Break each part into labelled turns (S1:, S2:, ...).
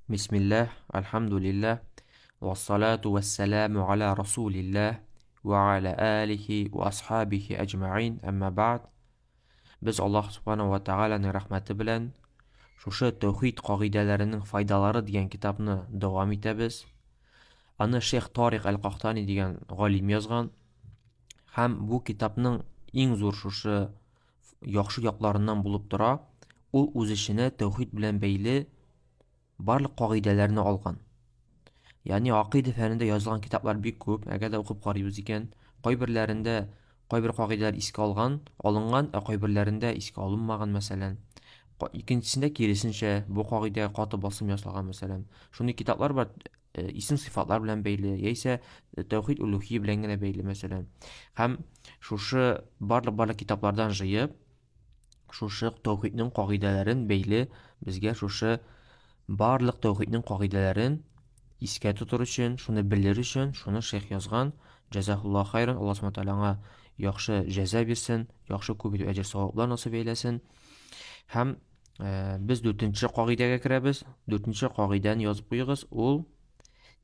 S1: Bismillah, alhamdulillah, wassalatu wassalamu ala rasulillah, wa ala alihi wa ashabihi ajma'in, amma ba'd. Biz Alloh subhanahu va taolaning rahmati bilan shusha tawhid qoidalarining foydalari degan kitobni davom etamiz. Ani Sheyx Tariq al-Qahtani degan g'olim yozgan. Ham bu kitobning eng zo'r shusha yaxshi yoqlaridan bo'lib tura, ul o'z ishini tawhid bilan bog'liq barliq qoidalarni olgan. Ya'ni aqida fanida yozilgan kitoblar bek ko'p. Agarda o'qib qaraymiz ekan, qay bir qoidalar isga olingan, qay birlarida isga olinmagan masalan. Ikkinchisida kirisincha bu qoidaga qattiq bosim yasalgan masalan. Shunday kitoblar bor, ism sifatlar bilan bog'liq, yoki tawhid uluhiyya bilan gina bog'liq masalan. Ham shusha barliq kitoblardan jiyib, shusha tawhidning qoidalarini bog'liq bizga shusha barliq tawhidning qoidalarini isga tutur uchun, shuni bilir uchun, shuni sheyx yozgan. Jazahulloh xayron. Alloh subhanahu va taologa yaxshi jaza bersin, yaxshi ko'p ajr savoblar nasib eylesin. Ham biz 4-qoidaga kiramiz. 4-qoidani yozib qo'yamiz. Ul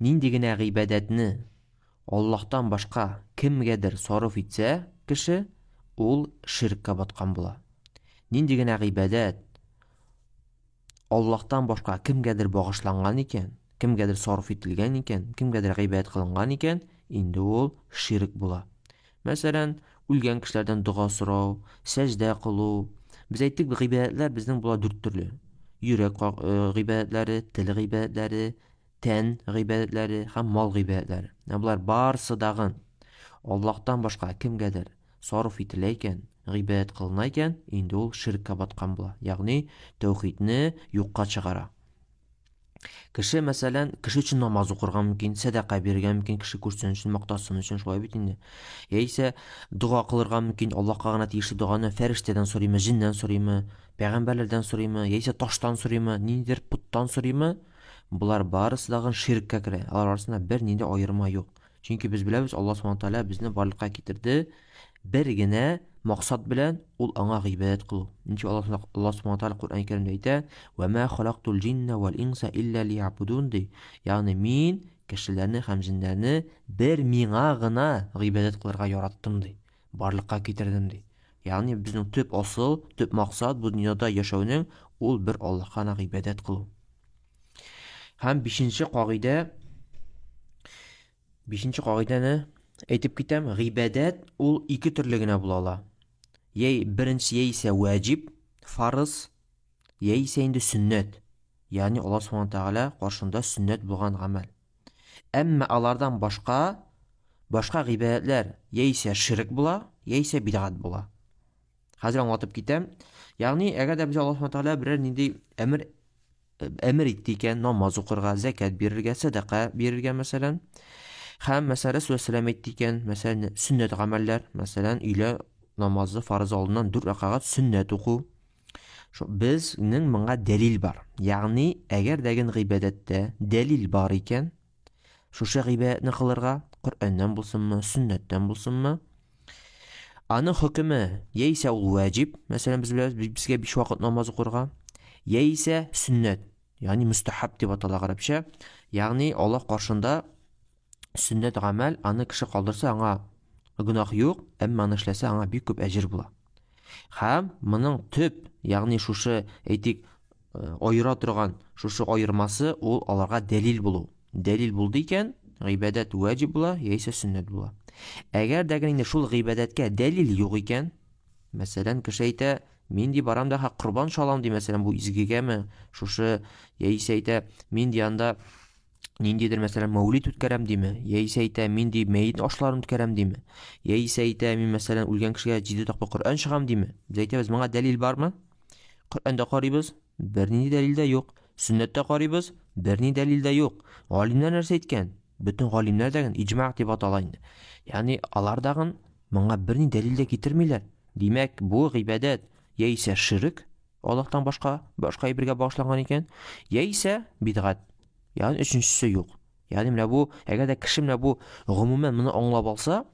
S1: nindigina ibodatni Allohdan boshqa kimgadir sarf etsa, kishi ul shirkka botgan bo'lar. Nindigina ibodat Allohdan boshqa kimgadir bag'ishlangan ekan, kimgadir sarf etilgan ekan, kimgadir ibodat qilingan ekan, endi ul shirk bo'lar. Masalan, o'lgan kishilardan duo so'rov, sajda qilib. Biz aytdik, bu ibodatlar bizning bular 4 turli. Yurak ibodatlari, til ibodatlari, tan ibodatlari, ham mol ibodatlari. Bular barsidag'in Allohdan boshqa kimgadir sarf etilar ekan, ibodat qilinar ekan, endi ul shirkka botgan bo'lar. Ya'ni tawhidni yo'qqa chiqara. Kishi masalan, kishi uchun namoz o'qirgan mumkin, sadaqa bergan mumkin, kishi ko'rsin uchun, maqtasin uchun shulay bitindi. Yoki duo qilirgan mumkin, Allohga g'ana tegishli duoni farishtadan so'raymi, jindan so'raymi, payg'ambarlardan so'raymi, yoki toshdan so'raymi, nidir putdan so'raymi? Bular barisidan shirkka kiradi. Ular orasida bir nida ayirma yo'q. Chunki biz bilamiz, Alloh subhanahu va taolo bizni borliqqa keltirdi. Birgina maqsad bilan ul anga ibodat qil. Chunki Alloh subhanahu va taolo Qur'on Karimda aytadi: "Va ma xalaqtul jinna val insa illa liya'budun." Ya'ni men kishilarni ham jinlarni bir menga g'ina ibodat qilishga yaratdim deydi. Borliqqa keltirdim deydi. Ya'ni bizning tub asl, tub maqsad bu dunyoda yashashning ul bir Allohga ibodat qilish. Ham 5-qoidani aytib ketam. Ibodat ul 2 turligina bo'la. Birinchisi esa vacib, farz, esa endi sunnat. Ya'ni Alloh subhanahu va taolo qarshында sunnat bo'lgan amal. Ammo ulardan boshqa ibodatlar esa shirk bo'la, esa bid'at bo'la. Hozir anlatib ketam. Ya'ni agarda biz Alloh subhanahu va taolo biror nindi amr etdi ekan, namoz o'qirga, zakat berirga, sadaqa berirga masalan, ham masalan Rasululloh sallam aytdi ekan, masalan sunnat amallar, masalan uyla namozni farz oldidan 4 rakat sunnat o'qu. Bizning bunga dalil bor. Ya'ni agardagi ibodatda dalil bor ekan, shusha ibodatni qilirga Qur'ondan bo'lsinmi, sunnatdan bo'lsinmi, ani hukmi esa ul vacib, masalan bizga 5 vaqt namoz o'qirga, esa sunnat, ya'ni mustahab deb atalgan arabcha. Ya'ni Alloh qarshında sunnat amal ani kishi qoldirsa anga gunoh yo'q, ammo ani ishlasa anga bek ko'p ajr bo'lar. Ham buning tub, ya'ni shusha aytik ayira turgan shusha ayirmasi ul ularga dalil bo'lu. Dalil bo'ldi ekan, ibodat vacib bo'lar, esa sunnat bo'lar. Agar dagingda shul ibodatga dalil yo'q ekan, masalan kishi ayta, men deb baramda qurbon shalam deb, masalan bu izgigami, shusha esa ayta, men deyanda nindidir masalan mavlid o'tkaram deymi, esa ayta men deb mayit oshlarim o'tkaram deymi, esa ayta men masalan o'lgan kishiga 7 taqva Qur'on chiqam deymi. Biz aytamiz, menga dalil bormi? Qur'onda qaraymiz, bir nida dalilda yo'q. Sunnatda qaraymiz, bir nida dalilda yo'q. Olimlar narsa aytgan, butun olimlar degan ijma' deb ataladi. Ya'ni ulardag'in menga bir nida dalilda keltirmaylar. Demak, bu ibodat esa shirk, Allohdan boshqa birga boshlangan ekan, esa bid'at. Ya'ni uchinchisi yo'q. Ya'ni mana bu agarda kishi mana bu umuman buni anglab olsa,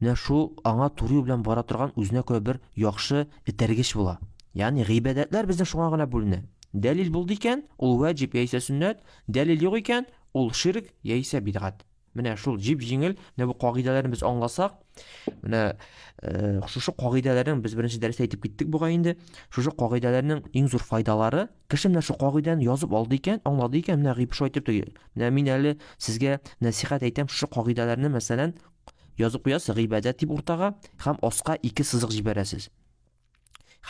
S1: mana shu anga turi bilan bora turgan o'zina ko'ra bir yaxshi itargich bo'lar. Ya'ni ibodatlar bizda shunga bo'linadi. дәлил булды икән, ул ваҗиб яисә сөннәт, дәлил юк икән, ул ширк яисә бидгать. Менә шул җип-җиңел, менә бу кагыйдәләрне без аңласак, менә шушы кагыйдәләрнең без беренче дәрестә әйтеп киттек буга инде. Шушы кагыйдәләрнең иң зур файдалары, кеше менә шу кагыйдәне язып алды икән, аңлады икән, менә гыйб шулай әйтеп тиге. Менә мин әле сезгә насихат әйтәм, шушы кагыйдәләрне мәсәлән язып куясыз гыйбадәт дип уртага, һәм аска 2 сызык җибәрәсез.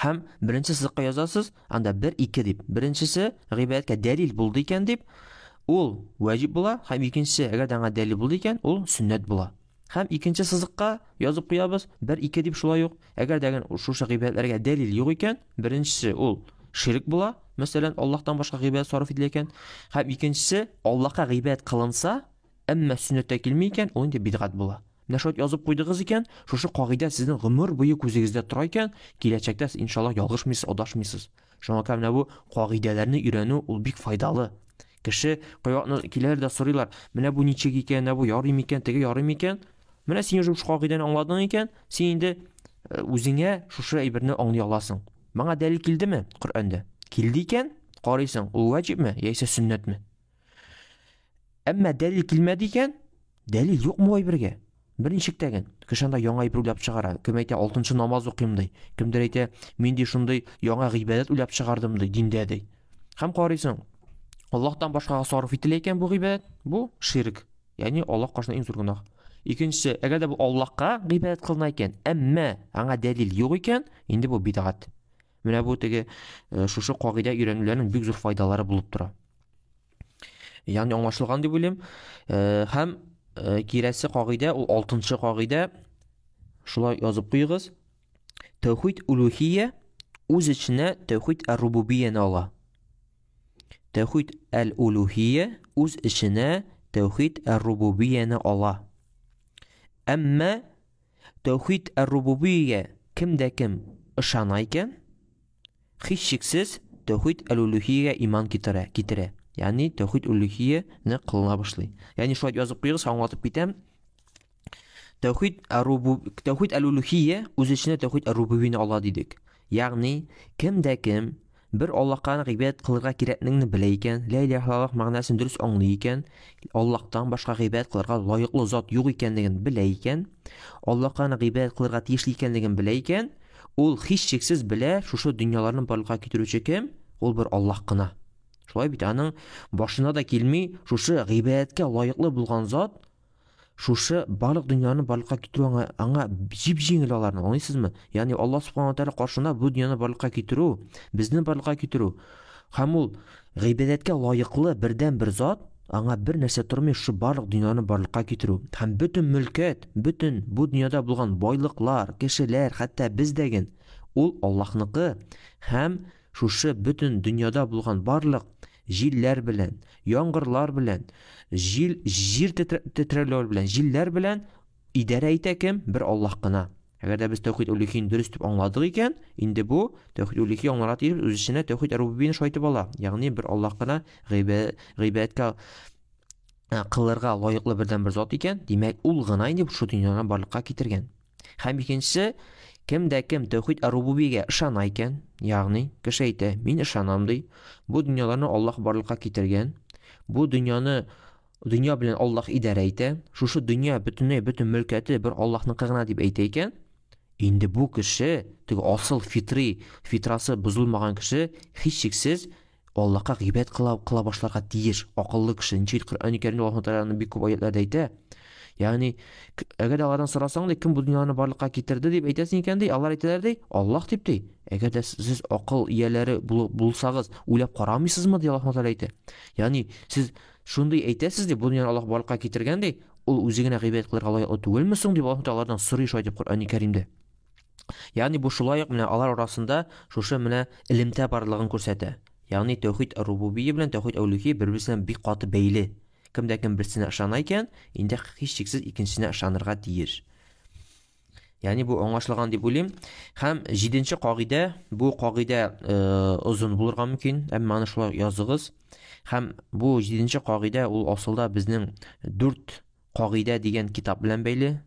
S1: Һәм беренче сызыкка язасыз, анда 1-2 дип. Беренчесе гыйбадәткә дәлил булды икән дип, ул ваҗиб була, һәм икенчесе әгәр аңа дәлил булды икән, ул сөннәт була. Һәм икенче сызыкка язып куябыз, 1-2 дип шулай ук. Әгәр дәгән шушы гыйбадәтләргә дәлил юк икән, беренчесе ул ширк була, мәсәлән, Аллаһтан башка гыйбадәт сарыф ителә икән, һәм икенчесе Аллаһка гыйбадәт кылынса, әмма сөннәткә килми икән, ул инде бидгать була. Менә шулай язып куйдыгыз икән, шушы кагыйдә сезнең гомер буе күзегездә тора икән, киләчәктә иншаллах ялгышмыйсыз, адашмыйсыз. Шуңа күрә менә бу кагыйдәләрне өйрәнү ул бик файдалы. Кеше кайвакны киләләр дә сорыйлар, менә бу ничек икән, менә бу ярый микән, теге ярый микән? Менә син уже шу кагыйдәне аңладың икән, син инде үзеңә шушы әйберне аңлый аласың. Маңа дәлил килдеме Коръәндә? Килде икән, карыйсың, ул ваҗибме яисә сөннәтме? Әмма дәлил килмәде икән, дәлил юкмы әйбергә? Бер ничек тәген, кеше анда яңа әйбер уйлап чыгара. Кем әйтә 6-нчы намаз укыйм ди. Кемдер әйтә, мин ди шундый яңа гыйбадәт уйлап чыгардым ди, диндә ди. Һәм карыйсың, Аллаһтан башкага сарыф ителә икән бу гыйбадәт, бу ширк. Ягъни Аллаһ каршында иң зур гөнаһ. Икенчесе, әгәр дә бу Аллаһка гыйбадәт кылына икән, әмма аңа дәлил юк икән, инде бу бидгать. Менә бу теге шушы кагыйдә өйрәнүләрнең бик зур файдалары булып тора. Ягъни аңлашылган дип уйлыйм. Һәм кирәсе кагыйдә, ул 6-нчы кагыйдә. Шулай язып куйыгыз. Тәүхид улухия үз иченә тәүхид ар-рубубияне ала. Тәүхид әл-улухия үз иченә тәүхид ар-рубубияне ала. Әмма тәүхид ар-рубубия кемдә кем ышана икән, һичшиксез тәүхид әл-улухия иман китерә. Ягъни тәүхид улухияне кылына башлый. Ягъни шулай язып куйыгыз, аңлатып китәм. Тәүхид әл-улухия үз иченә тәүхид ар-рубубияне ала дидек. Ягъни кемдә кем бер Аллаһка гыйбадәт кылырга кирәклегенә белә икән, ла илаһа илlalloh мәгънәсен дөрес аңлый икән, Аллаһтан башка гыйбадәт кылырга лаеклы зат юк икәнлеген белә икән, Аллаһка гыйбадәт кылырга тиешле икәнлеген белә икән, ул һичшиксез белә, шушы дөньяларны барлыкка китерүче кем? Ул бер Аллаһ кына. Шулай бит аның башына да килми, шушы гыйбадәткә лаеклы булган зат, шушы барлык дөньяны барлыкка китерү аңа җип-җиңел аларны, аңлыйсызмы? Ягъни Аллаһ Субхану ва Тааля каршында бу дөньяны барлыкка китерү, безне барлыкка китерү. Һәм ул гыйбадәткә лаеклы бердән бер зат, аңа бер нәрсә тормый, шушы барлык дөньяны барлыкка китерү. Һәм бөтен мөлкәт, бөтен бу дөньяда булган байлыклар, кешеләр, хәтта бездәген, ул Аллаһныкы. Һәм шушы бөтен дөньяда булган барлык җилләр белән, яңгырлар белән, җир тетрәүләр белән, җилләр белән идарә итә кем? Бер Аллаһ кына. Әгәр дә без тәүхид улухияне дөрес дип аңладык икән, инде бу тәүхид улухия аңларга тиеш, үз иченә тәүхид ар-рубубияне шайтып ала. Ягъни бер Аллаһ кына гыйбадәткә кылырга лаеклы бердән бер зат икән, димәк ул гына инде шу дөньяны барлыкка китергән. Һәм икенчесе, кемдә кем тәүхид ар-рубубиягә ышана икән, ягъни кеше әйтә, мин ышанам ди, бу дөньяларны Аллаһ барлыкка китергән, бу дөнья белән Аллаһ идарә итә, шушы дөнья бөтен мөлкәте бер Аллаһныкы гына дип әйтә икән, инде бу кеше, теге асыл фитрасы бозылмаган кеше, һичшиксез Аллаһка гыйбадәт кыла башларга тиеш, акыллы кеше. Ничек Коръән Кәримдә Аллаһ Тааляның бик күп аятларда әйтә. Ягъни әгәр алардан сорасаң ди, кем бу дөньяны барлыкка китерде дип әйтәсең икән ди, алар әйтәләр ди, Аллаһ дип ди. Әгәр дә сез акыл ияләре булсагыз, уйлап карамыйсызмы ди Аллаһ Тааля әйтә. Ягъни сез шундый әйтәсез ди, бу дөньяны Аллаһ барлыкка китергән ди, ул үзе генә гыйбадәт кылырга лаеклы түгелме соң дип Аллаһ Таалядан сорый шулай дип Коръән Кәримдә. Ягъни бу шулай ук менә алар арасында шушы менә илемтә барлыгын күрсәтә. Ягъни тәүхид ар-рубубия белән тәүхид әл-улухия бер-берсенә бик каты бәйле. Кемдә кем берсенә ышана икән, инде һичшиксез икенчесенә ышанырга тиеш. Ягъни бу аңлашылган дип уйлыйм. Һәм 7нче кагыйдә, бу кагыйдә узун булырга мөмкин, әмма аны шулай языгыз. Һәм бу 7нче кагыйдә ул асылда безнең 4 кагыйдә дигән китап белән бәйле.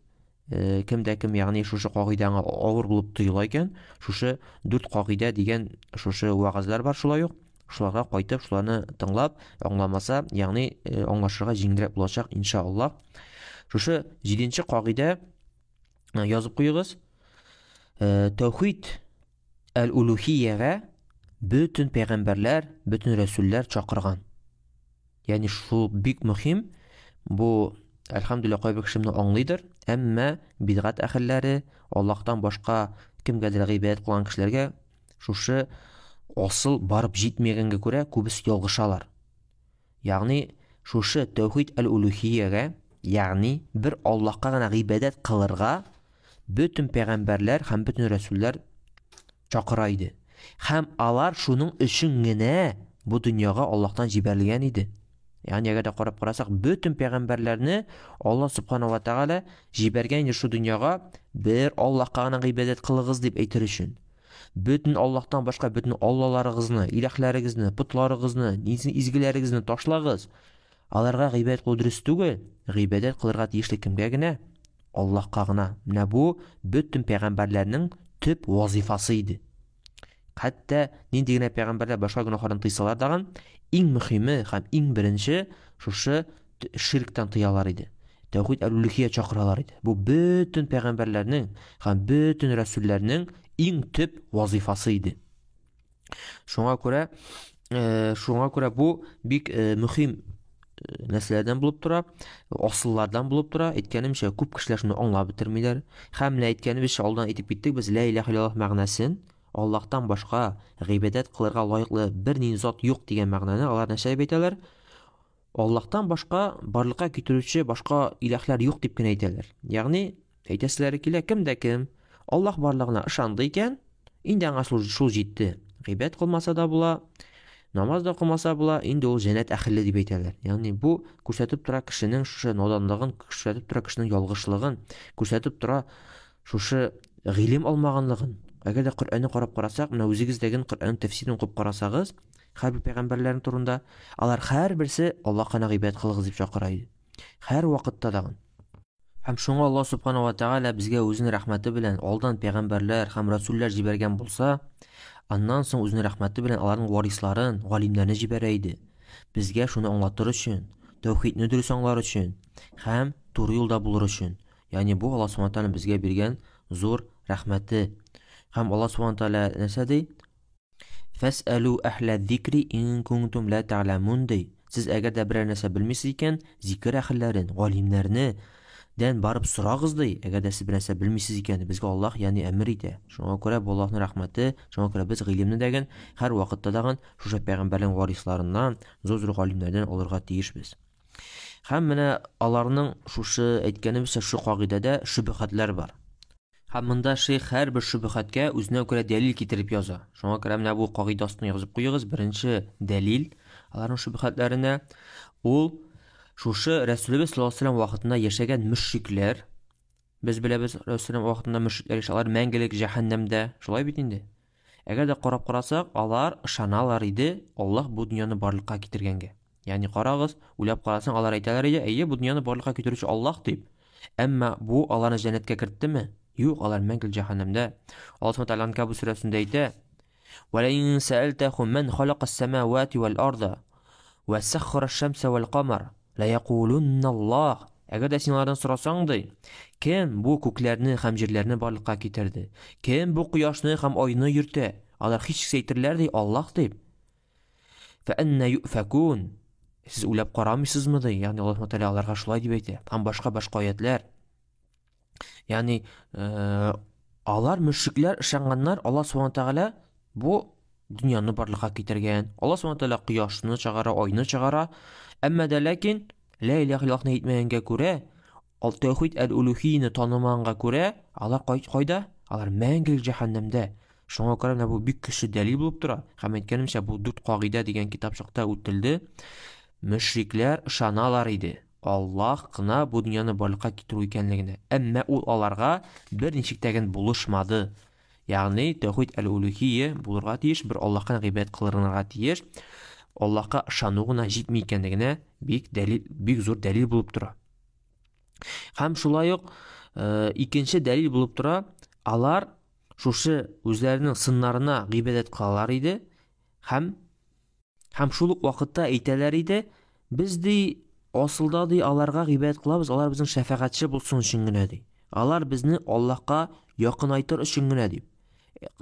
S1: Кемдә кем, ягъни шушы кагыйдәңә авыр булып тоела икән, шушы 4 кагыйдә дигән шушы вагызлар бар шулай ук. шуларга кайтып, шуларны тыңлап, аңламаса, ягъни аңлашырга җиңелрәк булачак иншаллах. Шушы 7нче кагыйдә язып куегыз. Тәүхид әл-улухиягә бөтен пәйгамбәрләр, бөтен рәсүлләр чакырган. Ягъни шул бик мөһим. Бу әлхәмдүлилләх кайбер кеше моны аңлыйдыр, әмма бидгат әһелләре, Аллаһтан башка кемгәдер гыйбадәт кылган кешеләргә шушы асыл барып җитмәгәнгә күрә күбесе ялгышалар. Ягъни шушы тәүхид әл-улухиягә, ягъни бер Аллаһка гына гыйбадәт кылырга бөтен пәйгамбәрләр һәм бөтен рәсүлләр чакыра иде. Һәм алар шуның өчен генә бу дөньяга Аллаһтан җибәрелгән иде. Ягъни әгәр дә карап карасак, бөтен пәйгамбәрләрне Аллаһ Субханаһу ва Тааля җибәргән иде шу дөньяга бер Аллаһка гына гыйбадәт кылыгыз дип әйтер өчен. Бөтен Аллаһтан башка бөтен аллаларыгызны, иләһләрегезне, путларыгызны, изгеләрегезне ташлагыз. Аларга гыйбадәт кылу дөрес түгел. Гыйбадәт кылырга тиешле кемгә генә? Аллаһка гына. Менә бу бөтен пәйгамбәрләрнең төп вазифасы иде. Хәтта нинди генә пәйгамбәрләр башка гөнаһлардан тыйсалар даган, иң мөһиме һәм иң беренче шушы ширктән тыялар иде. Тәүхид әл-улухия чакыралар иде. Бу бөтен пәйгамбәрләрнең һәм бөтен рәсүлләрнең иң төп вазифасы иде. Шуңа күрә бу бик мөһим нәрсәләрдән булып тора, асыллардан булып тора. Әйткәнемчә, күп кешеләр шуны аңлап бетермиләр. Һәм әйткәнебезчә, алдан әйтеп киттек, без ла илаһа иллаллаһ мәгънәсен, Аллаһтан башка гыйбадәт кылырга лаеклы бер ни зат юк дигән мәгънәне алар нәрсә дип әйтәләр? Аллаһтан башка барлыкка китерүче башка илаһлар юк дип кенә әйтәләр. Ягъни әйтәселәре килә, кемдә кем Аллаһ барлыгына ышанды икән, инде аңа шул җитте. Гыйбадәт кылмаса да була, намаз да кылмаса була, инде ул җәннәт әһле дип әйтәләр. Ягъни бу күрсәтеп тора кешенең шушы наданлыгын, күрсәтеп тора кешенең ялгышлыгын, күрсәтеп тора шушы гыйлем алмаганлыгын. Әгәр дә Коръәнне карап карасак, менә үзегездәге Коръән тәфсирен укып карасагыз, һәр пәйгамбәрләрнең турында, алар һәрберсе Аллаһка гыйбадәт кылыгыз дип чакыра иде. Һәр вакытта дагы. Һәм шуңа Аллаһ Субханаһу ва Тааля безгә үзенең рәхмәте белән алдан пәйгамбәрләр һәм рәсүлләр җибәргән булса, аннан соң үзенең рәхмәте белән аларның варисларын, галимнәрне җибәрә иде. Безгә шуны аңлатыр өчен, тәүхидне дөрес аңлар өчен һәм туры юлда булыр өчен. Ягъни бу Аллаһ Субханаһу ва Тааля безгә биргән зур рәхмәте. Һәм Аллаһ Субханаһу ва Тааля нәрсә ди? Фас'алу әһлә зикри ин кунтум ла та'ламун ди. Сез әгәр дә берәр нәрсә белмисез икән, зикр әһелләрен, галимнәрне дән барып сорагыз ди. Әгәр дә сез бер нәрсә белмисез икән, безгә Аллаһ ягъни әмер итә. Шуңа күрә бу Аллаһның рәхмәте, шуңа күрә без гыйлемне дәгән һәр вакытта даган шушы пәйгамбәрләрнең варисларыннан, зур галимнәрдән алырга тиешбез. Һәм менә аларның шушы әйткәнебезчә шу кагыйдәдә шөбһәтләр бар. Һәм монда шейх һәр бер шөбһәткә үзенә күрә дәлил китереп яза. Шуңа күрә менә бу кагыйдә астына язып куегыз. Беренче дәлил аларның шөбһәтләренә ул шушы Рәсүлебез саллаллаһу алейһи ва саллям вакытында яшәгән мөшрикләр. Без беләбез, Рәсүлебез вакытында мөшрикләр яшәләр мәңгелек җәһәннәмдә. Шулай бит инде. Әгәр дә карап карасак, алар ышаналар иде Аллаһ бу дөньяны барлыкка китергәнгә. Ягъни карагыз, уйлап карасаң, алар әйтәләр иде, әйе, бу дөньяны барлыкка китерүче Аллаһ дип. Әмма бу аларны җәннәткә кертеме? Юк, алар мәңгелек җәһәннәмдә. Аллаһ Субханаһу ва Тааля Анкабут сүрәсендә әйтә: "Ва ла ин саэлтахум ман халака ас-самавати вал-арда ва саххара аш-шамса вал-камар ла якулунна Аллаһ." Әгәр дә син алардан сорасаң ди, кем бу күкләрне һәм җирләрне барлыкка китерде? Кем бу кояшны һәм айны йөртә? Алар һичшиксез әйтерләр ди, Аллаһ дип. Фа анна юфакун. Сез уйлап карамыйсызмы ди? Ягъни Аллаһ Субханаһу ва Тааля аларга шулай дип әйтә. Һәм башка аятлар. Ягъни алар мөшрикләр ышанганнар, Аллаһ Субханаһу ва Тааля бу дөньяны барлыкка китергән. Аллаһ Субханаһу ва Тааля кояшны чыгара, айны чыгара. Әмма дә ләкин ла илаһа иллаллаһны әйтмәгәнгә күрә, тәүхид әл-улухияны танымаганга күрә, алар кайда? Алар мәңгелек җәһәннәмдә. Шуңа күрә бу бик көчле дәлил булып тора. Һәм әйткәнемчә, бу 4 кагыйдә дигән китапчыкта үтелде. Мөшрикләр ышаналар иде Аллаһ кына бу дөньяны барлыкка китерү икәнлегенә. Әмма ул аларга бер ничектәген булышмады. Ягъни тәүхид әл-улухия булырга тиеш, бер Аллаһка гыйбадәт кылырга тиеш. Аллаһка ышану гына җитми икәнлегенә бик зур дәлил булып тора. Һәм шулай ук икенче дәлил булып тора, алар шушы үзләренең сыннарына гыйбадәт кылалар иде һәм Һәм шул ук вакытта әйтәләр иде, без ди асылда ди аларга гыйбадәт кылабыз, алар безнең шәфәгатьче булсын өчен генә ди. Алар безне Аллаһка якынайтыр өчен генә дип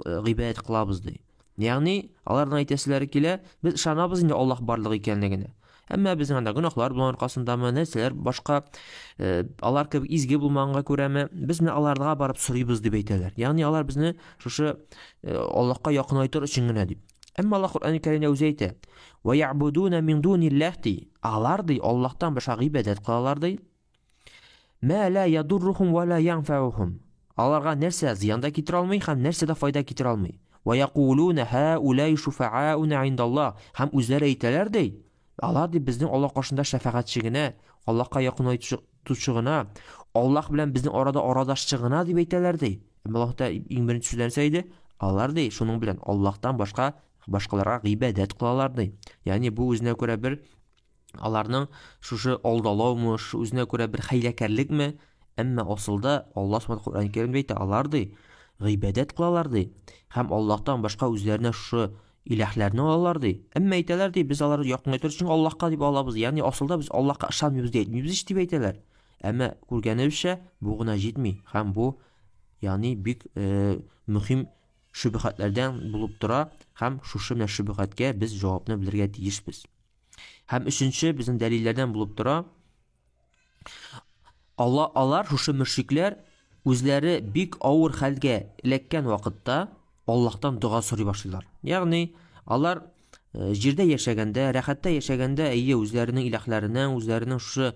S1: гыйбадәт кылабыз ди. Ягъни аларның әйтәселәре килә, без ышанабыз инде Аллаһ барлык икәнлегенә. Әмма безнең анда гөнаһлар булган аркасындамы, нәрсәләр башка алар кебек изге булмаганга күрәме, без менә аларга барып сорыйбыз дип әйтәләр. Ягъни алар безне шушы Аллаһка якынайтыр өчен генә дип. Әмма Аллаһ Кур'ан-ы Кәримдә үзе әйтә: "Ва я'будуна мин дуниллаһи", алар ди Аллаһтан башка гыйбадәт кылалар ди. "Ма ла ядуррухум ва ла янфаухум", аларга нәрсә зыян да китерә алмый һәм нәрсә дә файда китерә алмый. "Ва яқулуна хаулай шуфаауна индаллаһ", һәм үзләре әйтәләр ди, алар ди безнең Аллаһ кашында шәфәгатьче генә, Аллаһка якынайтучы гына, Аллаһ белән безнең арада арадашчы гына дип әйтәләр ди. Аллаһ та иң беренче сүзләрен сөйде, алар ди шуның белән Аллаһтан башкаларга гыйбадәт кылалар ди. Ягъни бу үзенә күрә бер аларның шушы алдалаумы, үзенә күрә бер хәйләкәрлекме, әмма асылда Аллаһ Субханаһу Кур'ан Кәримдә әйтә, алар ди гыйбадәт кылалар ди. Һәм Аллаһтан башка үзләренә шушы иләһләрне алалар ди. Әмма әйтәләр ди, без аларны якынайтыр өчен Аллаһка дип алабыз. Ягъни асылда без Аллаһка ышанмыйбыз дип әйтмибез дип әйтәләр. Әмма күргәнебезчә бу гына җитми. Һәм бу ягъни бик мөһим шөбһәтләрдән булып тора, һәм шушы менә шөбһәткә без җавапны белергә тиешбез. Һәм өченче безнең дәлилләрдән булып тора, алар шушы мөшрикләр үзләре бик авыр хәлгә эләккән вакытта Аллаһтан дуга сорый башлыйлар. Ягъни алар җирдә яшәгәндә, рәхәттә яшәгәндә, үзләренең иләһләреннән, үзләренең шушы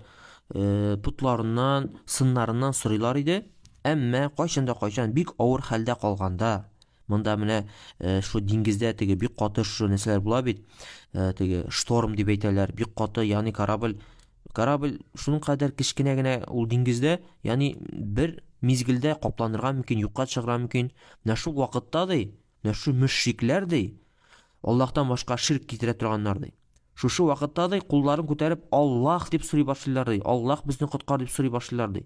S1: путларыннан, сыннарыннан сорыйлар иде. Әмма кайчан бик авыр хәлдә калганда, монда менә шу диңгездә теге бик каты шу нәрсәләр була бит, теге шторм дип әйтәләр, бик каты, ягъни корабль шуның кадәр кечкенә генә ул диңгездә, ягъни бер мизгелдә капланырга мөмкин, юкка чыгарга мөмкин. Менә шул вакытта ди, менә шу мөшрикләр ди, Аллаһтан башка ширк китерә торганнар ди. Шушы вакытта ди кулларын күтәреп Аллаһ дип сорый башлыйлар ди. Аллаһ безне коткар дип сорый башлыйлар ди.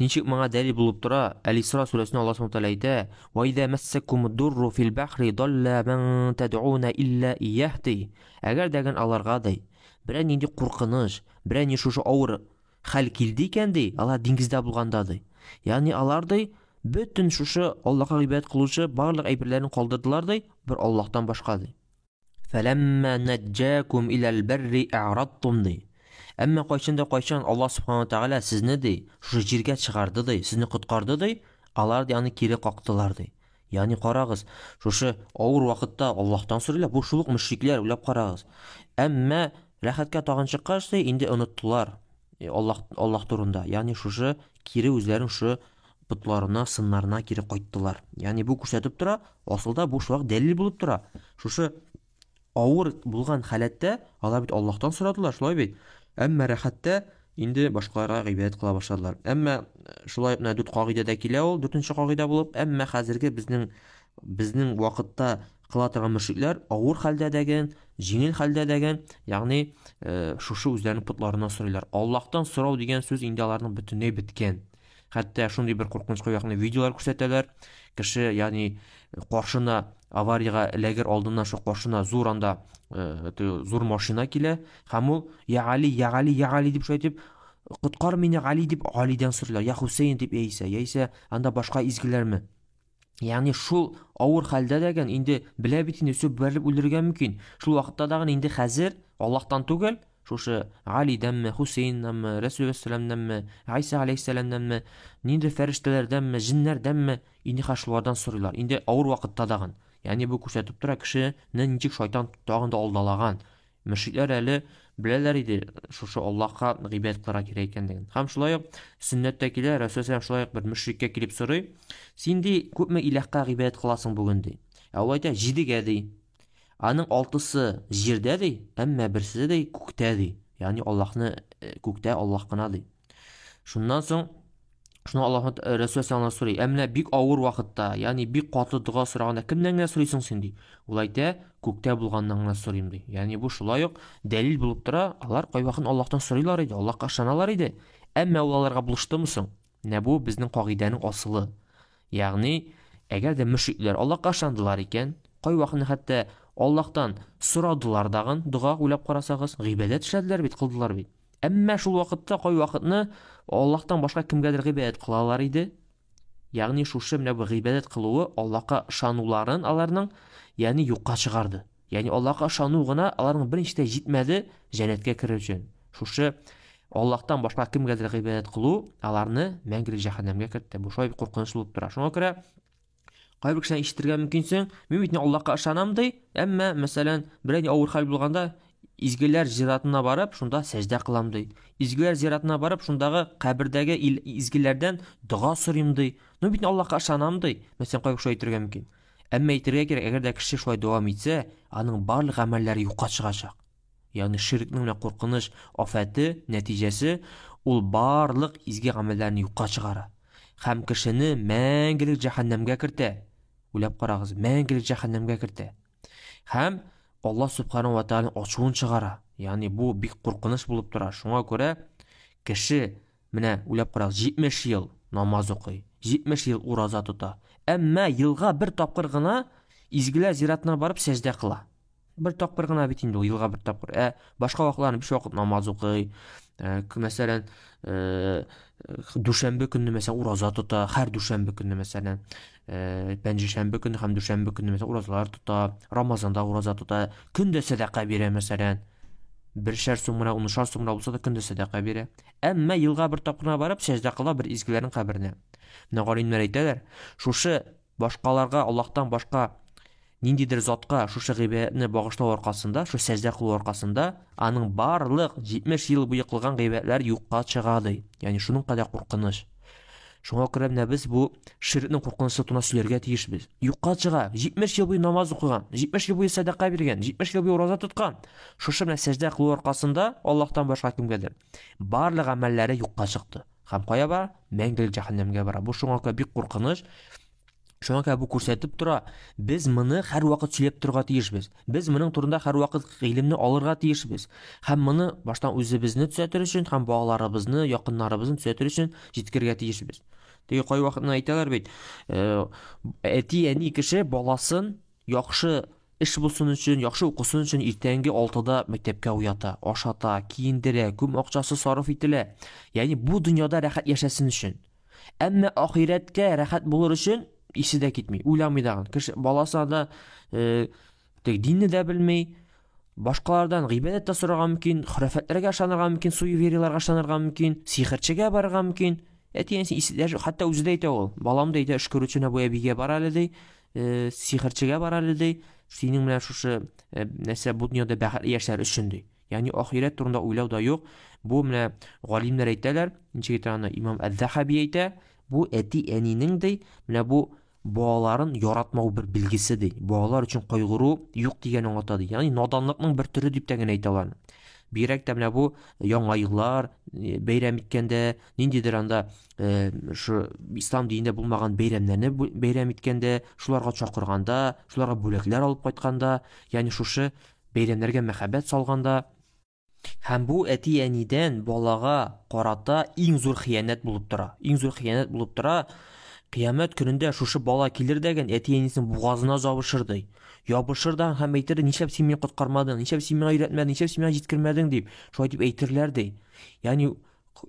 S1: Ничек моңа дәлил булып тора? Әл-Исра сүрәсендә Аллаһ Субханаһу ва тааля әйтә: "Ва иза массакумуд-дурру фил-бахри далла ман тад'уна илля ияһди". Әгәр дәгән аларга ди, берәр нинди куркыныч, берәр ни шушы авыр хәл килде икән ди, алар диңгездә булганда ди. Ягъни алар ди бөтен шушы Аллаһка гыйбадәт кылучы барлык әйберләрен калдырдылар ди, бер Аллаһтан башка ди. "Фаламма наджакум илал-барри а'радтум" ди. Әмма кайчан Аллаһ Субханаһу ва тааля сезне ди, шушы җиргә чыгарды ди, сезне коткарды ди, алар ди аны кире кактылар ди. Ягъни карагыз, шушы авыр вакытта Аллаһтан сорыйлар, бу шул ук мөшрикләр, уйлап карагыз. Әмма рәхәткә тагын чыккач ди, инде оныттылар Аллаһ турында. Ягъни шушы кире үзләрен шу путларына, сыннарына кире кайттылар. Ягъни бу күрсәтеп тора, асылда бу шулай дәлил булып тора. Шушы авыр булган халәттә алар бит Аллаһтан сорадылар, шулай бит. Әмма рәхәттә инде башкаларга гыйбадәт кыла башладылар. Әмма шулай менә 4 кагыйдәдә килә ул, 4нче кагыйдә булып, әмма хәзерге безнең вакытта кыла торган мөшрикләр авыр хәлдә дәгән, җиңел хәлдә дәгән, ягъни шушы үзләренең путларына сорыйлар. Аллаһтан сорау дигән сүз инде аларның бөтенләй биткән. Хәтта шундый бер куркынычка якын видеолар күрсәтәләр. Кеше, ягъни каршына аварияга эләгер алдыннан шу каршына зур анда зур машина килә, һәм ул "Я Али, я Али, я Али" дип шайтып, "Коткар мине, Али" дип Алидән сорыйлар. "Я Хусейн" дип яисә анда башка изгеләрме? Ягъни шул авыр хәлдә дәгән инде белә бит инде сөп бәрелеп үлергә мөмкин. Шул вакытта дагы инде хәзер Аллаһтан түгел, шушы Алидәнме, Хусейннанмы, Рәсул саллаллаһу Айса алейһиссаламнанмы, нинди фәрештәләрдәнме, җиннәрдәнме, инде шулардан сорыйлар. Инде авыр вакытта дагы. Ягъни бу күрсәтеп тора кешене ничек шайтан тагын да алдалаган. Мөшрикләр әле беләләр иде шушы Аллаһка гыйбадәт кылырга кирәк икәнлеген. Һәм шулай ук сөннәттә килә, Рәсул шулай ук бер мөшриккә килеп сорый: "Син ди күпме иләһкә гыйбадәт кыласың бүген" ди. Ул әйтә: "7гә" ди. Аның 6-сы җирдә ди, әмма берсе ди күктә ди. Ягъни Аллаһны күктә Аллаһ кына ди. Шуннан соң шуны Аллаһ Рәсул саллаллаһу сорый: "Әмма бик авыр вакытта, ягъни бик каты дуга сораганда кемнән генә сорыйсың син" ди. Ул әйтә: "Күктә булганнан гына сорыйм" ди. Ягъни бу шулай ук дәлил булып тора. Алар кайвакыт Аллаһтан сорыйлар иде, Аллаһка ышаналар иде. Әмма ул аларга булыштымы соң? Менә бу безнең кагыйдәнең асылы. Ягъни әгәр дә мөшрикләр Аллаһка ышандылар икән, кайвакыт хәтта Аллаһтан сорадылар дагын, дуга уйлап карасагыз, гыйбадат эшләделәр бит, кылдылар бит. Әмма шул вакытта кай вакытны Аллаһтан башка кемгәдер гыйбадат кылалар иде. Ягъни шушы менә бу гыйбадат кылуы Аллаһка ышануларын аларның, ягъни юкка чыгарды. Ягъни Аллаһка ышану гына аларның беренчедә җитмәде җәннәткә керер өчен. Шушы Аллаһтан башка кемгәдер гыйбадат кылу аларны мәңгелек җәһәннәмгә кертте. Бу шулай куркынычлы булып тора. Шуңа күрә кайбер кешеләр ишетергә мөмкинсең, мин бит Аллаһка ышанам ди, әмма мәсәлән, берәр авыр хәл булганда изгеләр зиратына барып, шунда сәҗдә кылам ди. Изгеләр зиратына барып, шундагы кабердәге изгеләрдән дуга сорыйм ди. Ну бит Аллаһка ышанам ди. Мәсәлән, кайбер шулай әйтергә мөмкин. Әмма әйтергә кирәк, әгәр дә кеше шулай дәвам итсә, аның барлык гамәлләре юкка чыгачак. Ягъни ширкнең менә куркыныч афаты нәтиҗәсе ул барлык изге гамәлләрне юкка чыгара. Һәм кешене мәңгелек җәһәннәмгә кертә. Уйлап карагыз, мәңгелек җәһәннәмгә кертә. Һәм Аллаһ Субханаһу ва Тааля ачуын чыгара. Ягъни бу бик куркыныч булып тора. Шуңа күрә кеше менә уйлап карагыз, 70 ел намаз укый, 70 ел ураза тота. Әмма елга бер тапкыр гына изгеләр зиратына барып сәҗдә кыла. Бер тапкыр гына бит инде ул елга бер тапкыр. Башка вакытларны 5 вакыт намаз укый. Мәсәлән, дүшәмбе көнне мәсәлән ураза тота, һәр дүшәмбе көнне мәсәлән, пәнҗешәмбе көнне һәм дүшәмбе көнне мәсәлән уразалар тота, Рамазанда ураза тота, көндә садака бирә мәсәлән. 1 сум менә 10 сум булса да көндә садака бирә. Әмма елга бер тапкырына барып сәҗдә кыла бер изгеләрнең каберенә. Менә галимнәр әйтәләр, шушы башкаларга Аллаһтан башка ниндидер затка шушы гыйбадәтне багышлау аркасында, шу сәҗдә кылу аркасында аның барлык 70 ел буе кылган гыйбадәтләр юкка чыга ди. Ягъни шуның кадәр куркыныч. Шуңа күрә менә без бу ширкнең куркынычлы туна сөйләргә тиешбез. Юкка чыга, 70 ел буе намаз укыган, 70 ел буе садака биргән, 70 ел буе ураза тоткан. Шушы менә сәҗдә кылу аркасында Аллаһтан башка кемгәдер барлык гамәлләре юкка чыкты. Һәм кая бара? Мәңгелек җәһәннәмгә бара. Бу шуңа күрә бик куркыныч. Шуңа күрә бу күрсәтеп тора, без моны һәр вакыт сөйләп торырга тиешбез. Без моның турында һәр вакыт гыйлемне алырга тиешбез. Һәм моны баштан үзебезне төзәтер өчен, һәм балаларыбызны, якыннарыбызны төзәтер өчен җиткергә тиешбез. Теге кай вакытны әйтәләр бит, әти-әни кеше баласын яхшы эш булсын өчен, яхшы укысын өчен иртәнге 6-да мәктәпкә уята, ашата, киендерә, күп акчасы сарыф ителә. Ягъни бу дөньяда рәхәт яшәсен өчен. Әмма ахирәткә рәхәт булыр өчен исе дә китми, уйламый дагын. Кеше баласы да динне дә белми, башкалардан гыйбадәт та сорарга мөмкин, хөрәфәтләргә ышанырга мөмкин, суеверияларга ышанырга мөмкин, сихерчегә барырга мөмкин. Әти-әнисе исе хәтта үзе дә әйтә ул. Балам да әйтә, шөкер өчен бу әбигә бара әле ди, сихерчегә бара әле ди. Синең менә шушы нәрсә бу дөньяда бәхетле яшәр өчен ди. Ягъни ахирәт турында уйлау да юк. Бу менә галимнәр әйтәләр, ничек әйтә Имам Әз-Захаби әйтә, бу әти-әнинең ди, менә бу балаларын яратмау бер билгесе ди. Балалар өчен кайгыру юк дигән аңлата ди. Ягъни наданлыкның бер төре дип тә генә әйтәләр. Бирәк тә менә бу яңа еллар бәйрәм иткәндә, ниндидер анда шу ислам динендә булмаган бәйрәмнәрне бәйрәм иткәндә, шуларга чакырганда, шуларга бүләкләр алып кайтканда, ягъни шушы бәйрәмнәргә мәхәббәт салганда, һәм бу әти-әнидән балага карата иң зур хыянәт булып тора. Иң зур хыянәт булып тора. Кыямәт көнендә шушы бала килер дәгән әти-әнисенең бугазына ябышыр ди. Ябышыр да һәм әйтер, нишләп син мине коткармадың, нишләп син миңа өйрәтмәдең, нишләп син миңа җиткермәдең дип. Шулай дип әйтерләр ди. Ягъни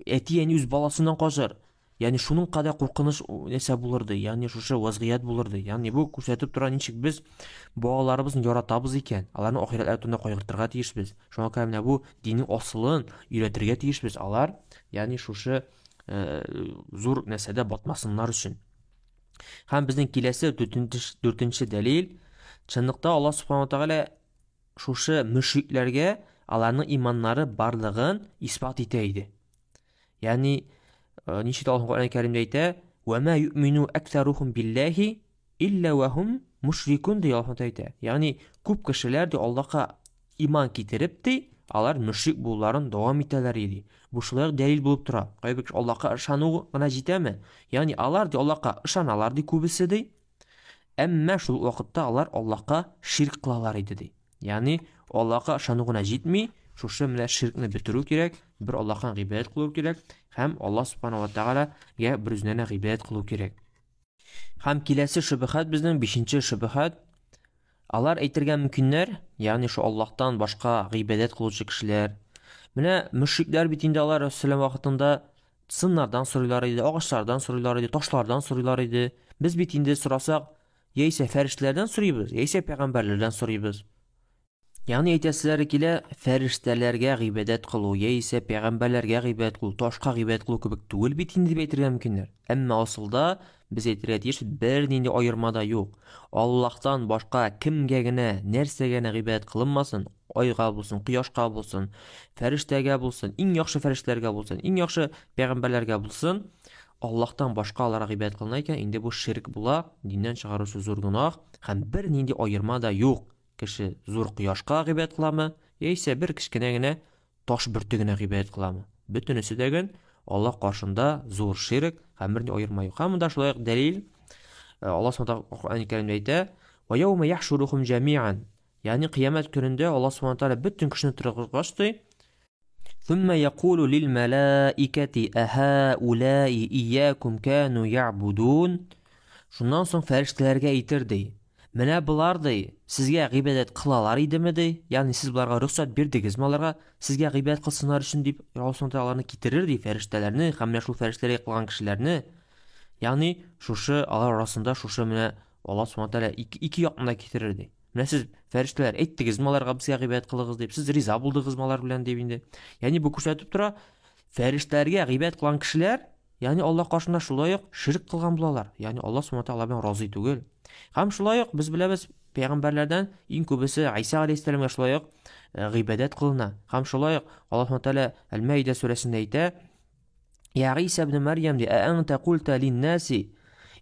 S1: әти-әни үз баласыннан качыр. Ягъни шуның кадәр куркыныч нәрсә булыр ди. Ягъни шушы вазгыять булыр ди. Ягъни бу күрсәтеп тора, ничек без балаларыбызны яратабыз икән, аларны ахирәтләр турында кайгыртырга тиешбез. Шуңа күрә менә бу диннең асылын өйрәтергә тиешбез. Алар, ягъни шушы зур нәрсәдә батмасыннар өчен. Һәм безнең киләсе 4-нче дәлил, чынлыкта Аллаһ Субханаһу ва Тааля шушы мөшрикләргә аларның иманнары барлыгын исбат итә иде. Ягъни ничек Аллаһ Куръан Кәримдә әйтә, "Ва ма ю'мину аксаруһум биллаһи илля ва һум мушрикун" ди Аллаһ әйтә. Ягъни күп кешеләр ди Аллаһка иман китереп ди, алар мөшрик булуларын дәвам итәләр иде. Бу шулай дәлил булып тора. Кайбер кеше Аллаһка ышану гына җитәме? Ягъни алар ди Аллаһка ышаналар ди күбесе ди. Әмма шул вакытта алар Аллаһка ширк кылалар иде ди. Ягъни Аллаһка ышану гына җитми, шушы менә ширкне бетерү кирәк, бер Аллаһка гыйбадәт кылу кирәк, һәм Аллаһ Субханаһу ва Тааляга бер үзенә гыйбадәт кылу кирәк. Һәм киләсе шөбһәт безнең 5-нче шөбһәт, Алар әйтергә мөмкиннәр, ягъни шу Аллаһтан башка гыйбадәт кылучы кешеләр. Менә мөшрикләр бит инде алар Рассулуллаһ вакытында сыннардан сорыйлар иде, агачлардан сорыйлар иде, ташлардан сорыйлар иде. Без бит инде сорасак, яисә фәрештәләрдән сорыйбыз, яисә пәйгамбәрләрдән сорыйбыз. Ягъни әйтәселәре килә, фәрештәләргә гыйбадәт кылу, яисә пәйгамбәрләргә гыйбадәт кылу, ташка гыйбадәт кылу кебек түгел бит инде дип әйтергә мөмкиннәр. Әмма асылда без әйтергә тиеш, бер нинди аерма да юк. Аллаһтан башка кемгә генә, нәрсәгә генә гыйбадәт кылынмасын, айга булсын, кояшка булсын, фәрештәгә булсын, иң яхшы фәрештәләргә булсын, иң яхшы пәйгамбәрләргә булсын, Аллаһтан башка аларга гыйбадәт кылына икән, инде бу ширк була, диндән чыгаручы зур гөнаһ, һәм бер нинди аерма да юк. Кеше зур кояшка гыйбадәт кыламы, яисә бер кичкенә генә таш бөртегенә гыйбадәт кыламы. Бөтенесе дәген Аллаһ каршында зур ширк, һәм бер аерма юк. Һәм монда шулай ук дәлил Аллаһ Субханаһу ва Тааля Куръан-ы Кәримдә әйтә: "Ва яума яхшурухум җами'ан", ягъни кыямәт көнендә Аллаһ Субханаһу ва Тааля бөтен кешене тыргызгач ди, "Сумма якулу лил малаикати аһаулаи иякум кану яъбудун", шуннан соң фәрештәләргә әйтер ди: "Менә булар ди, сезгә гыйбадәт кылалар идеме ди? Ягъни сез буларга рөхсәт бирдегезме аларга сезгә гыйбадәт кылсыннар өчен" дип Аллаһ Субханаһу ва Тааля китерер ди фәрештәләрне, һәм менә шул фәрештәләргә кылган кешеләрне. Ягъни шушы алар арасында шушы менә Аллаһ Субханаһу ва Тааля ике якны китерер ди. Менә сез фәрештәләр әйттегезме аларга безгә гыйбадәт кылыгыз дип, сез риза булдыгызмы алар белән дип инде. Ягъни бу күрсәтеп тора, фәрештәләргә гыйбадәт кылган кешеләр, ягъни Аллаһ каршында шулай ук ширк кылган булалар. Ягъни Аллаһ Субханаһу ва Тааля белән разый түгел. Һәм шулай ук без беләбез, пәйгамбәрләрдән иң күбесе Иса алейһиссәламга шулай ук гыйбадәт кылына. Һәм шулай ук Аллаһ Субханаһу ва Тааля Әл-Маида сүрәсендә әйтә: "Я Иса ибн Мәрьям, а'анта култа лин-наси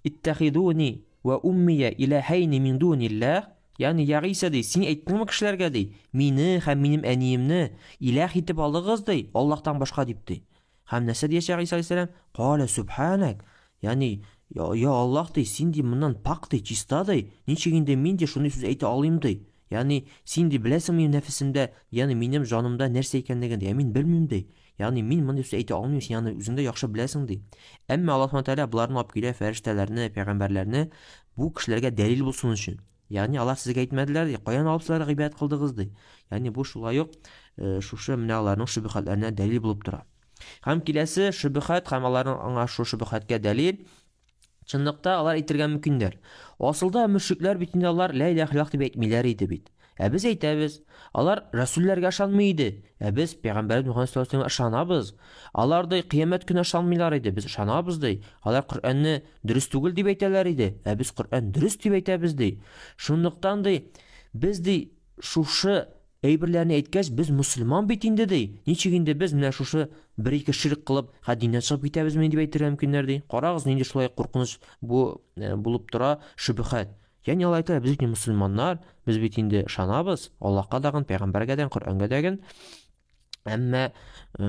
S1: иттахидуни ва уммия илаһайни мин дуниллаһ", ягъни я Иса ди, син әйттеңме кешеләргә ди, мине һәм минем әниемне илаһ итеп алдыгыз ди, Аллаһтан башка дип ди. Һәм нәрсә дияшә Иса алейһиссәлам? "Кала субханак", ягъни я Аллаһ ди, син ди моннан пак ди, чиста ди, ничек инде мин ди шуны сүз әйтә алыйм ди. Ягъни син ди беләсең минем нәфесемдә, ягъни минем җанымда нәрсә икәнлеген ди, мин белмим ди. Ягъни мин мондый сүз әйтә алмыйм, син аны үзең дә яхшы беләсең ди. Әмма Аллаһ Субханаһу ва Тааля буларны алып килә, фәрештәләрне, пәйгамбәрләрне бу кешеләргә дәлил булсын өчен. Ягъни алар сезгә әйтмәделәр ди, каян алып сезләр гыйбадәт кылдыгыз ди. Ягъни бу шулай ук шушы менә аларның шөбһәтләренә дәлил булып тора. Һәм киләсе шөбһәт, һәм аларның аңа шу шөбһәткә дәлил, чынлыкта алар әйтергә мөмкиндер. Асылда мөшрикләр бит инде алар ла илаһа илlallah дип әйтмиләр иде бит. Без әйтәбез, алар рәсүлләргә ышанмый иде. Без пәйгамбәр Мөхәммәд саллаллаһу алейһи ва саллям ышанабыз. Алар да кыямәт көне ышанмыйлар иде. Без ышанабыз ди. Алар Коръәнне дөрес түгел дип әйтәләр иде. Без Коръән дөрес дип әйтәбез ди. Шунлыктан ди, без ди шушы әйберләрне әйткәч, без мусульман бит инде ди. Ничек инде без менә шушы бер-ике ширк кылып, диннән чыгып китәбезме дип әйтергә мөмкиннәр ди. Карагыз, нинди шулай куркыныч бу булып тора шөбһәт. Ягъни алар әйтә, без бит мусульманнар, без бит инде ышанабыз, Аллаһка дагын, пәйгамбәргә дә, Коръәнгә дәген. Әмма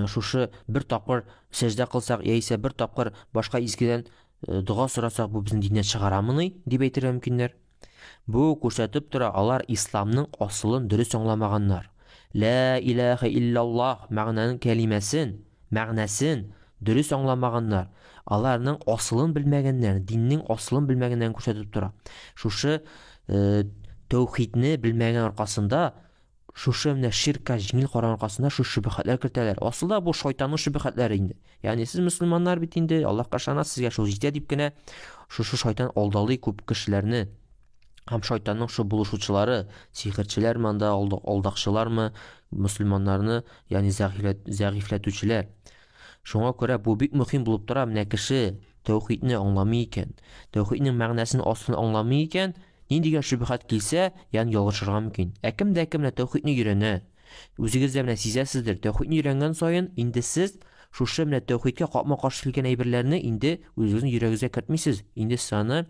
S1: шушы бер тапкыр сәҗдә кылсак, яисә бер тапкыр башка изгедән дуга сорасак, бу безнең диннән чыгарамыни дип әйтергә мөмкиннәр. Бу күрсәтеп тора, алар исламның асылын дөрес аңламаганнар. Ла илаһа иллаллаһ мәгънәнең мәгънәсен дөрес аңламаганнар. Аларның асылын белмәгәннәр, диннең асылын белмәгәннәрен күрсәтеп тора. Шушы тәүхидне белмәгән аркасында, шушы менә ширкка җиңел караган аркасында шу шөбһәтләр кертәләр. Асылда бу шайтанның шөбһәтләре инде. Ягъни сез мусульманнар бит инде, Аллаһка ышанасыз, сезгә шул җитә дип кенә шушы шайтан алдалый күп кешеләрне. Һәм шайтанның шу булышучылары, сихерчеләрме анда, алдакчылармы, мусульманнарны, ягъни зәгыйфләтүчеләр. Шуңа күрә бу бик мөһим булып тора, менә кеше тәүхидне аңламый икән, тәүхиднең мәгънәсен аслын аңламый икән, ниндигә шөбһәт килсә, ягъни ялгышырга мөмкин. Кем дә кем тәүхидне өйрәнә, үзегез дә менә сизәсездер, тәүхидне өйрәнгән саен инде сез шушы менә тәүхидкә капма-каршы килгән әйберләрне инде үзегезнең йөрәгегезгә кертмисез. Инде саны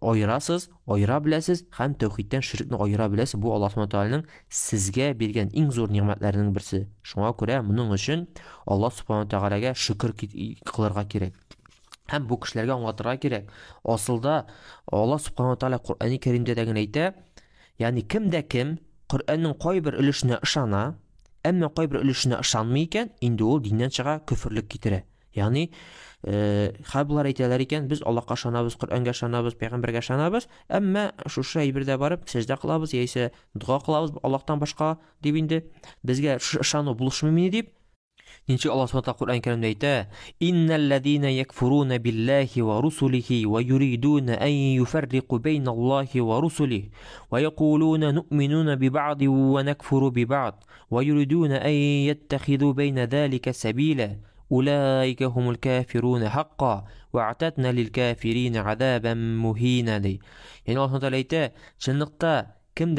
S1: айырасыз, айыра беләсез, һәм тәүхидтән ширкне айыра беләсез. Бу Аллаһ Субханаһу ва Тааляның сезгә биргән иң зур нигъмәтләренең берсе. Шуңа күрә моның өчен Аллаһ Субханаһу ва Тааляга шөкр кылырга кирәк. Һәм бу кешеләргә аңлатырга кирәк. Асылда Аллаһ Субханаһу ва Тааля Коръәни Кәримдә дә әйтә, ягъни кем дә кем Коръәннең кайбер өлешенә ышана, әмма кайбер өлешенә ышанмый икән, инде ул диннән чыга, күфрлек китерә. Ягъни хәбулар әйтәләр икән, без Аллаһка ышанабыз, Коръәнгә ышанабыз, пәйгамбәргә ышанабыз, әмма шушы әйбердә барып сәҗдә кылабыз яисә дуа кылабыз Аллаһтан башка дип инде безгә ышану булышмыймы дип. Нинче Аллаһ Субханаһу Куръан Кәримдә әйтә: "Иннәлләзина якфурuna биллаһи ва русулихи ва юридуна ан юфарриqu бейна Аллаһи ва русулихи ва якулуна ну'минуна бибаъди ва накфуру бибаъд ва юридуна ан яттахиду бейна залика сабила أولئك هم الكافرون حقا وأعتدنا للكافرين عذابا مهينا دي. يعني الله Subhanahu әйтә, чынлыкта кем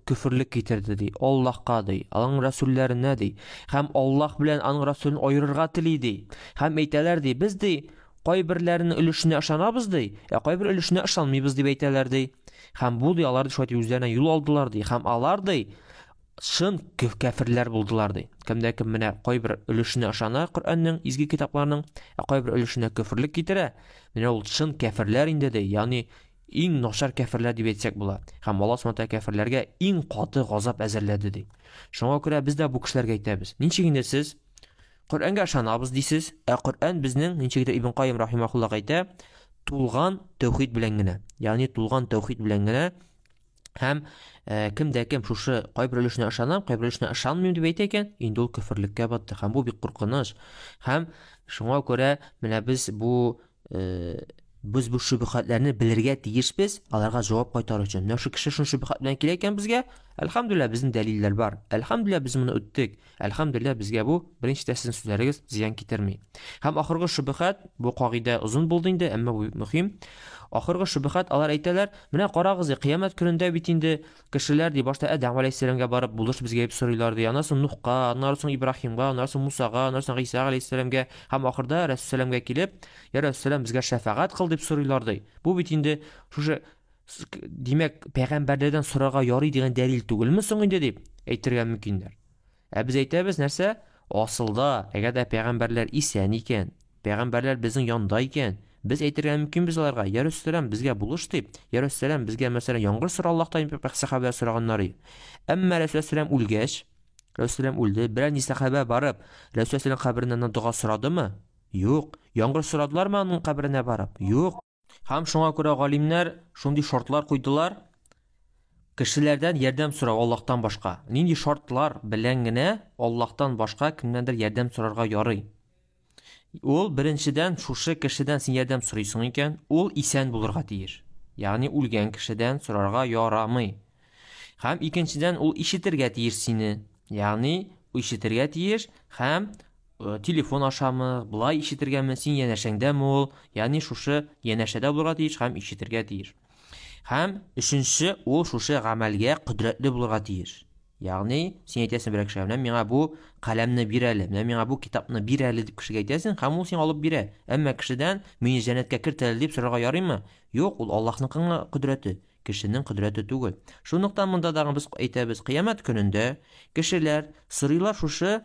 S1: күфрлек китерде ди, Аллаһка ди, аның рәсүлләренә ди, һәм Аллаһ белән аның рәсүлен аерырга тели ди. Һәм әйтәләр ди, без ди кайберләренең өлешенә ышанабыз ди, кайбер өлешенә ышанмыйбыз дип әйтәләр ди. Һәм бу ди алар шулай үзләренә юл алдылар ди, һәм алар ди шын кәфирләр булдылар ди. Кемдә кем менә кайбер өлешенә ышана Коръәннең, изге китапларның, кайбер өлешенә күфрлек китерә. Менә ул шын кәфирләр инде ди. Ягъни иң начар кәфирләр дип әйтсәк була. Һәм Аллаһ Subhanahu кәфирләргә иң каты газап әзерләде ди. Шуңа күрә без дә бу кешеләргә әйтәбез. Ничек инде сез Коръәнгә ышанабыз дисез, Коръән безнең, ничек Ибн Кайим рахимахуллах әйтә, тулган тәүхид белән генә. Ягъни тулган тәүхид белән генә. Һәм кемдә кем шушы кайбер өлешенә ышанам, кайбер өлешенә ышанмыйм дип әйтә икән, инде ул күферлеккә батты. Һәм бу бик куркыныч. Һәм шуңа күрә менә без бу шубһатларны белергә тиешбез, аларга җавап кайтару өчен. Менә шу кеше шуны шубһат белән килә икән безгә, әлхәмдүлилләh безнең дәлилләр бар. Әлхәмдүлилләh без моны үттек. Әлхәмдүлилләh безгә бу беренче сезнең сүзләрегез зыян китерми. Һәм ахыргы шубһат, бу кагыйдә узын булды инде, әмма бу мөһим. Ахыргы шубһат алар әйтәләр, менә карагыз, кыямәт көнендә бит инде кешеләр ди башта Адам алейһиссәламгә барып булыш безгә дип сорыйлар ди. Аннан соң Нухка, аннан соң Ибраһимга, аннан соң Мусага, аннан соң Иса алейһиссәламгә һәм ахырда Рәсүләмгә килеп, я Рәсүләм безгә шәфаәт кыл дип сорыйлар ди. Бу бит инде шушы димәк пәйгамбәрләрдән сорарга ярый дигән дәлил түгелме соң инде дип әйтергә мөмкиннәр. Без әйтәбез нәрсә? Асылда, әгәр дә пәйгамбәрләр исән икән, пәйгамбәрләр безнең янда икән, без әйтергә мөмкин без аларга, я Рәсүләм безгә булыш дип, я Рәсүләм безгә мәсәлән яңгыр сора Аллаһтан дип сахабалар сораганнар. Әмма Рәсүләм үлгәч, Рәсүләм үлде, берәр сахаба барып, Рәсүләм кабереннән дуга сорадымы? Юк. Яңгыр сорадылармы аның каберенә барып? Юк. Һәм шуңа күрә галимнәр шундый шартлар куйдылар. Кешеләрдән ярдәм сорау Аллаһтан башка. Нинди шартлар белән генә Аллаһтан башка кемнәндер ярдәм сорарга ярый? Ул беренчедән шушы кешедән син ярдәм сорыйсың икән, ул исән булырга тиеш. Ягъни үлгән кешедән сорарга ярамый. Һәм икенчедән ул ишетергә тиеш сине. Ягъни ишетергә тиеш һәм телефон ашамы, булай ишетергәме син янәшәңдәме ул? Ягъни шушы янәшәдә булырга тиеш һәм ишетергә тиеш. Һәм өченче ул шушы гамәлгә кудрәтле булырга тиеш. Ягъни син әйтәсең берәр кешегә, миңа бу каләмне бир әле, миңа бу китапны бир әле дип кешегә әйтәсең, һәм ул син алып бирә. Әмма кешедән мине җәннәткә кирт әле дип сорарга ярыймы? Юк, ул Аллаһның кудрәте, кешенең кудрәте түгел. Шундыктан монда да без әйтәбез, кыямәт көнендә кешеләр сорыйлар шушы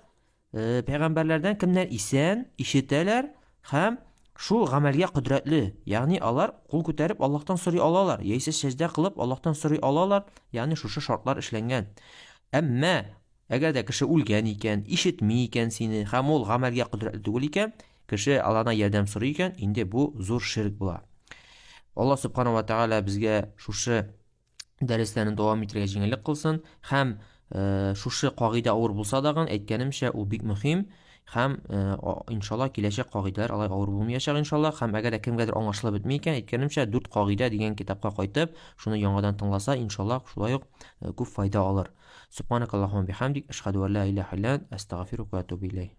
S1: пәйгамбәрләрдән кемнәр исән, ишетәләр һәм шу гамәлгә кудрәтле. Ягъни алар кул күтәреп Аллаһтан сорый алалар, яисә сәҗдә кылып Аллаһтан сорый алалар. Ягъни шушы шартлар эшләнгән. Әмма әгәр дә кеше үлгән икән, ишетми икән сине, һәм ул гамәлгә кудрәтле түгел икән, кеше аларга ярдәм сорый икән, инде бу зур ширк була. Аллаһ Субханаһу ва Тааля безгә шушы дәресләрне дәвам итәргә җиңеллек кылсын, һәм шушы кагыйдә авыр булса да, әйткәнемчә, ул бик мөһим. Һәм иншалла киләчәк кагыйдәләр алай авыр булмаячак иншалла. Һәм әгәр дә кемгәдер аңлашылып бетми икән, әйткәнемчә 4 кагыйдә дигән китапка кайтып, шуны яңадан тыңласа, иншалла шулай ук күп файда алыр. Субханакаллаһумма бихамдик, ашһаду ан ла илаһа илля ант, астагфирука ва атубу илейк.